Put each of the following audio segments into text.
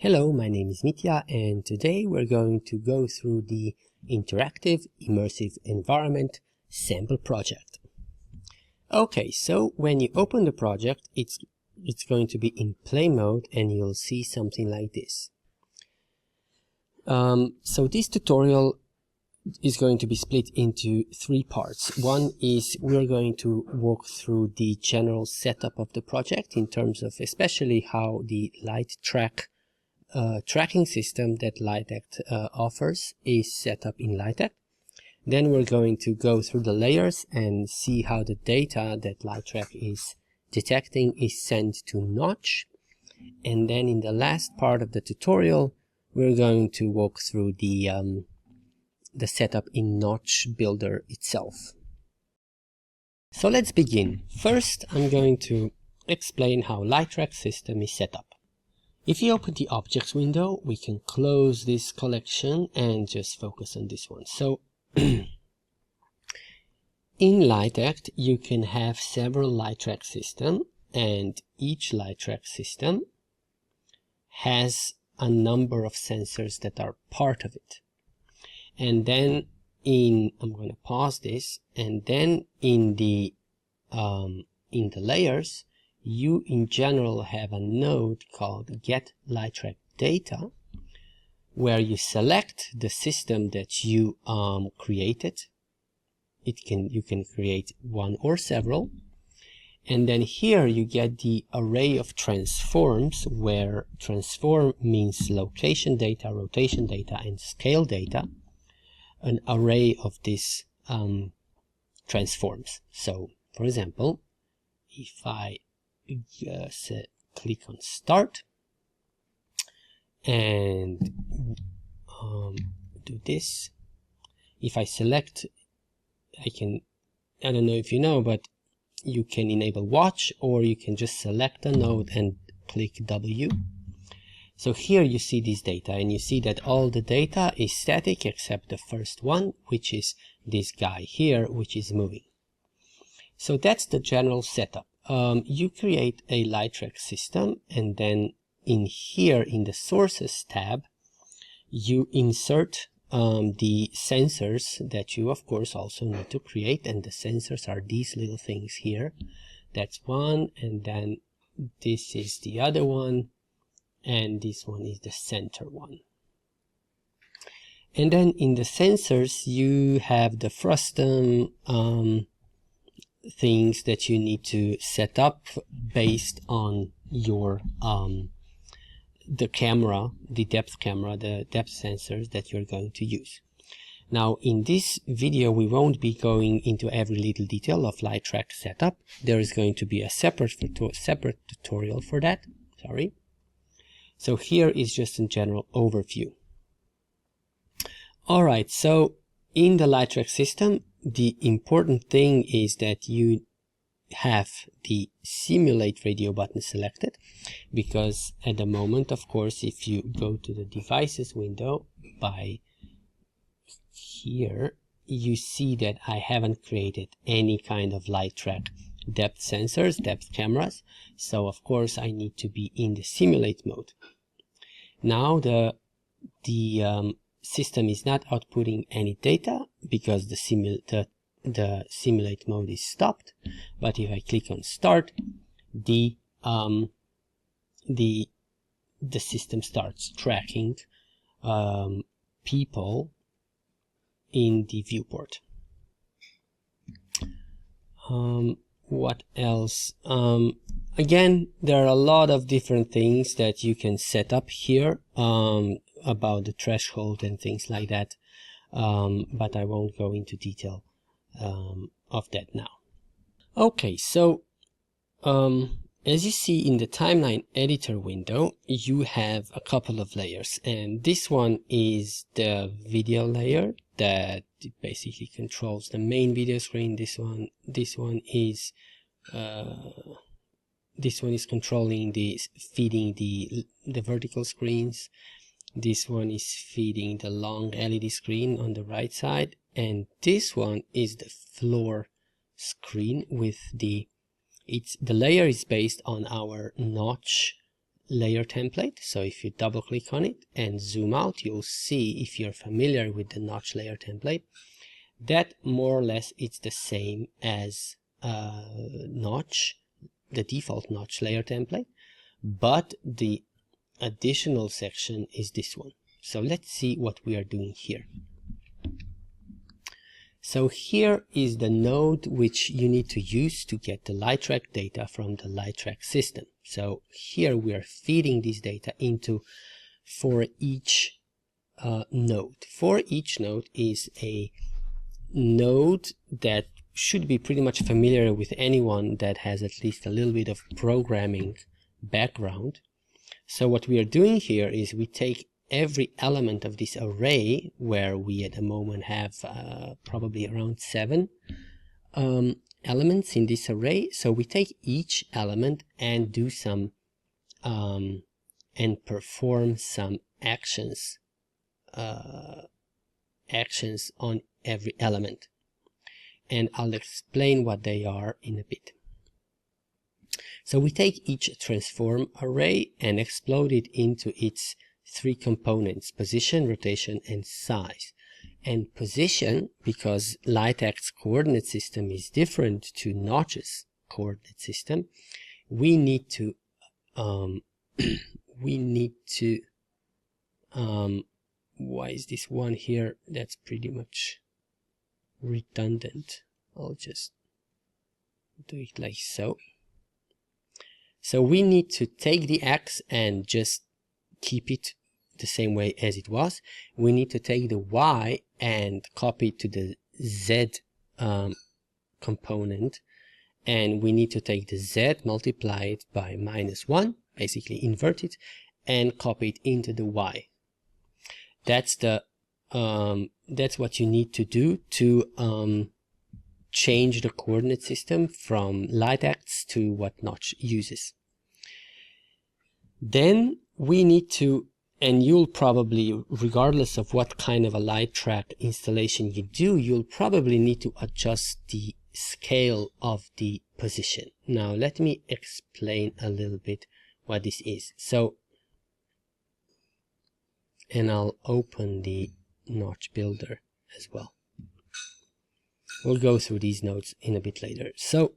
Hello, my name is Mitja, and today we're going to go through the interactive immersive environment sample project. Okay, so when you open the project, it's going to be in play mode and you'll see something like this. So this tutorial is going to be split into three parts. One is we're going to walk through the general setup of the project in terms of especially how the LightTrack tracking system that LightAct offers is set up in LightAct. Then we're going to go through the layers and see how the data that LightTrack is detecting is sent to Notch. And then in the last part of the tutorial, we're going to walk through the setup in Notch Builder itself. So let's begin. First, I'm going to explain how LightTrack system is set up. If you open the objects window, we can close this collection and just focus on this one. So in LightAct, you can have several LightTrack systems, and each LightTrack system has a number of sensors that are part of it. And then I'm going to pause this, and then in the layers, you in general have a node called Get LightTrack Data, where you select the system that you created. You can create one or several, and then here you get the array of transforms, where transform means location data, rotation data, and scale data, an array of these transforms. So for example, if I click on start and do this, if I select, I don't know if you know, but you can enable watch, or you can just select a node and click W. So here you see this data, and you see that all the data is static except the first one, which is this guy here, which is moving. So that's the general setup. You create a LightTrack system, and then in here in the sources tab, you insert the sensors that you of course also need to create, and the sensors are these little things here. That's one, and then this is the other one, and this one is the center one. And then in the sensors you have the frustum things that you need to set up based on your the camera, the depth camera, the depth sensors that you're going to use. Now in this video we won't be going into every little detail of LightTrack setup. There is going to be a separate tutorial for that. Sorry. So here is just a general overview. Alright, so in the LightTrack system, the important thing is that you have the simulate radio button selected, because at the moment, of course, if you go to the devices window by here, you see that I haven't created any kind of LightTrack depth sensors, depth cameras. So of course I need to be in the simulate mode. Now the system is not outputting any data because the simulate mode is stopped. But if I click on start, the system starts tracking people in the viewport. What else? Again, there are a lot of different things that you can set up here about the threshold and things like that, but I won't go into detail of that now. Okay, so as you see in the timeline editor window, you have a couple of layers, and this one is the video layer that basically controls the main video screen. This one is controlling feeding the vertical screens. This one is feeding the long LED screen on the right side, and this one is the floor screen with the layer is based on our Notch layer template. So if you double click on it and zoom out, you'll see, if you're familiar with the notch layer template, that more or less it's the same as notch, the default notch layer template, but the additional section is this one. So let's see what we are doing here. So here is the node which you need to use to get the LightTrack data from the LightTrack system. So here we are feeding this data into for each node. For each node is a node that should be pretty much familiar with anyone that has at least a little bit of programming background. So what we are doing here is we take every element of this array, where we at the moment have probably around 7 elements in this array. So we take each element and do some and perform some actions on every element, and I'll explain what they are in a bit. So we take each transform array and explode it into its 3 components: position, rotation, and size. And position, because LightAct's coordinate system is different to Notch's coordinate system, we need to why is this one here? That's pretty much redundant. I'll just do it like so. So we need to take the X and just keep it the same way as it was. We need to take the Y and copy it to the Z component, and we need to take the Z, multiply it by -1, basically invert it, and copy it into the Y. That's what you need to do to change the coordinate system from LightAct's to what Notch uses. Then we need to, and you'll probably, regardless of what kind of a LightTrack installation you do, you'll probably need to adjust the scale of the position. Now let me explain a little bit what this is. So, and I'll open the Notch builder as well. We'll go through these nodes in a bit later. So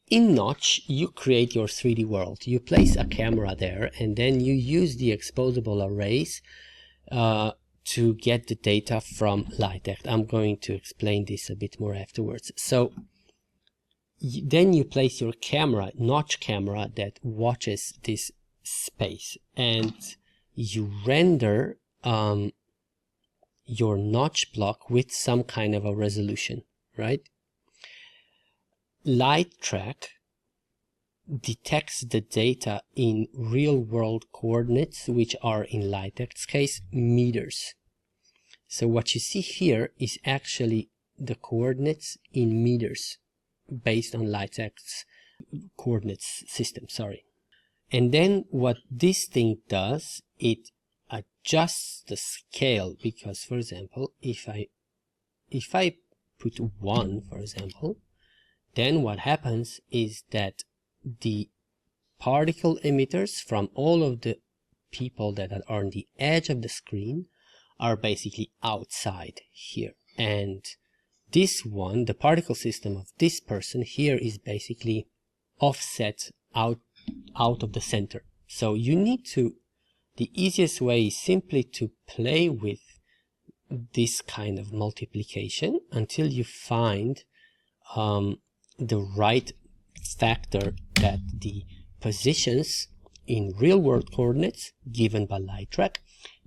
in Notch, you create your 3D world. You place a camera there, and then you use the exposable arrays to get the data from LightAct. I'm going to explain this a bit more afterwards. So then you place your camera, Notch camera, that watches this space, and you render your Notch block with some kind of a resolution, right? LightTrack detects the data in real-world coordinates, which are, in LightAct's case, meters. So what you see here is actually the coordinates in meters based on LightAct's coordinates system, sorry. And then what this thing does, it adjusts the scale, because, for example, if I put 1, for example, then what happens is that the particle emitters from all of the people that are on the edge of the screen are basically outside here. And this one, the particle system of this person here, is basically offset out of the center. So you need to, the easiest way is simply to play with this kind of multiplication until you find the right factor that the positions in real-world coordinates given by LightTrack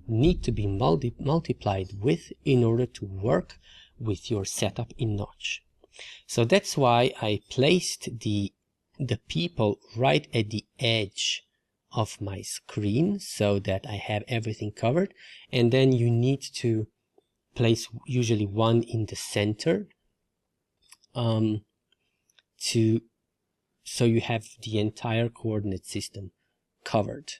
need to be multiplied with in order to work with your setup in Notch. So that's why I placed the people right at the edge of my screen so that I have everything covered, and then you need to place usually one in the center so you have the entire coordinate system covered.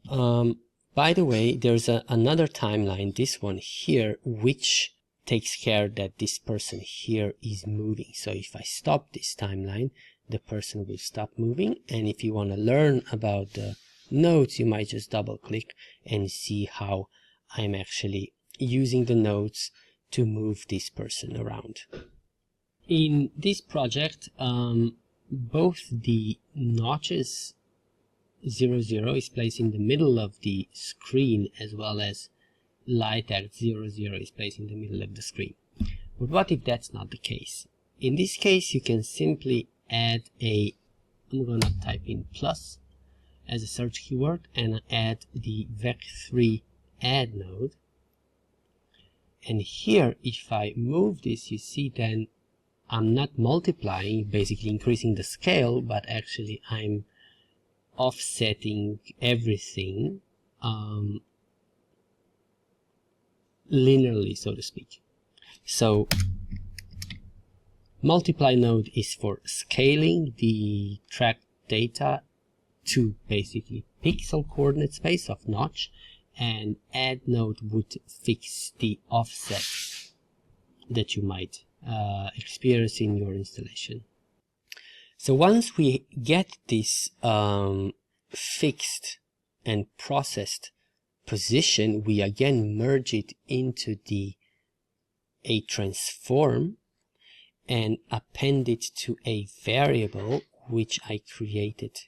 By the way, there's another timeline, this one here, which takes care that this person here is moving. So if I stop this timeline, the person will stop moving. And if you want to learn about the nodes, you might just double click and see how I'm actually using the nodes to move this person around. In this project, both the notches 0, 0 is placed in the middle of the screen, as well as LightAct 0, 0 is placed in the middle of the screen. But what if that's not the case? In this case, you can simply add a, I'm gonna type in plus as a search keyword and add the vec3 add node. And here, if I move this, you see then I'm not multiplying, basically increasing the scale, but actually I'm offsetting everything linearly, so to speak. So multiply node is for scaling the track data to basically pixel coordinate space of notch, and add node would fix the offset that you might experience in your installation. So once we get this fixed and processed position, we again merge it into a transform and append it to a variable which I created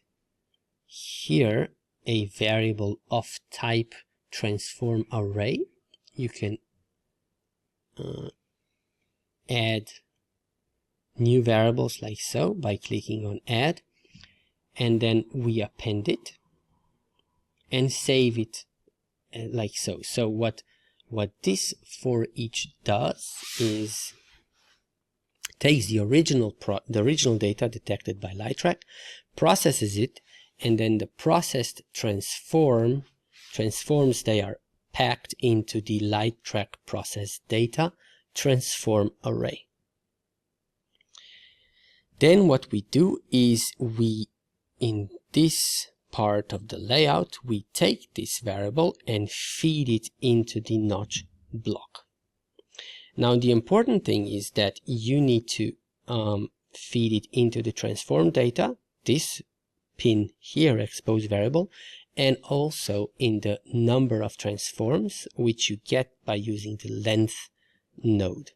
here, a variable of type transform array. You can add new variables like so by clicking on add, and then we append it and save it like so. So what this for each does is takes the original data detected by LightTrack, processes it, and then the processed transforms, they are packed into the LightTrack process data transform array. Then what we do is in this part of the layout, we take this variable and feed it into the notch block. Now the important thing is that you need to feed it into the transform data, this pin here, expose variable, and also in the number of transforms, which you get by using the length node.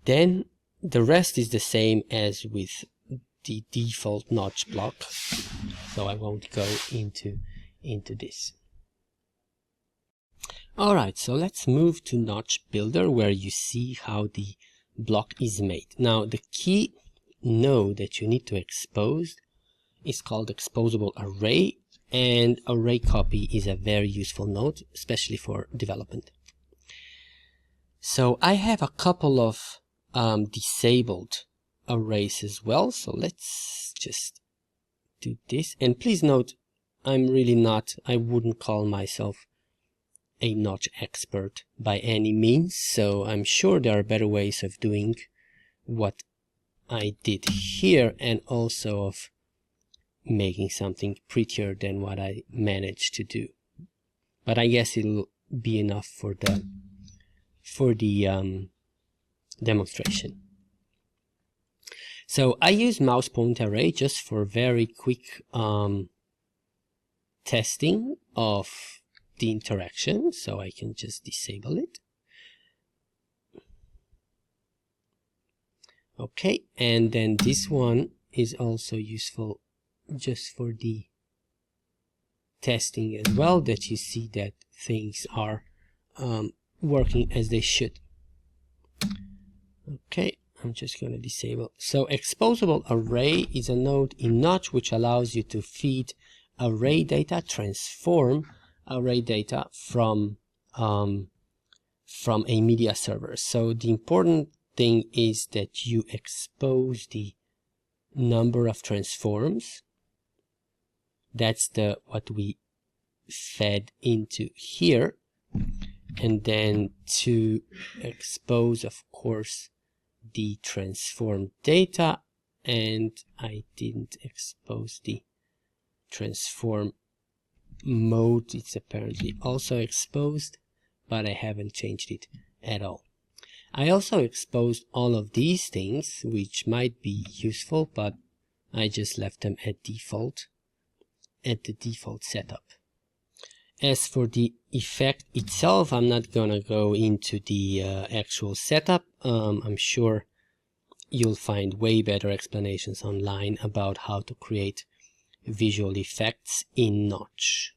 Then the rest is the same as with the default notch block, so I won't go into this. Alright, so let's move to Notch Builder, where you see how the block is made. Now the key node that you need to expose is called exposable array, and array copy is a very useful node, especially for development. So I have a couple of disabled arrays as well, so let's just do this. And please note, I'm really not, I wouldn't call myself a notch expert by any means, so I'm sure there are better ways of doing what I did here, and also of making something prettier than what I managed to do. But I guess it'll be enough for the demonstration. So I use mouse point array just for very quick testing of the interaction, so I can just disable it. Okay, and then this one is also useful just for the testing as well, that you see that things are working as they should. Okay, I'm just going to disable. So exposable array is a node in Notch which allows you to feed array data, transform array data from a media server. So the important thing is that you expose the number of transforms. That's what we fed into here, and then to expose, of course, the transform data, and I didn't expose the transform mode. It's apparently also exposed, but I haven't changed it at all. I also exposed all of these things, which might be useful, but I just left them at default, at the default setup. As for the effect itself, I'm not gonna go into the actual setup. I'm sure you'll find way better explanations online about how to create visual effects in Notch.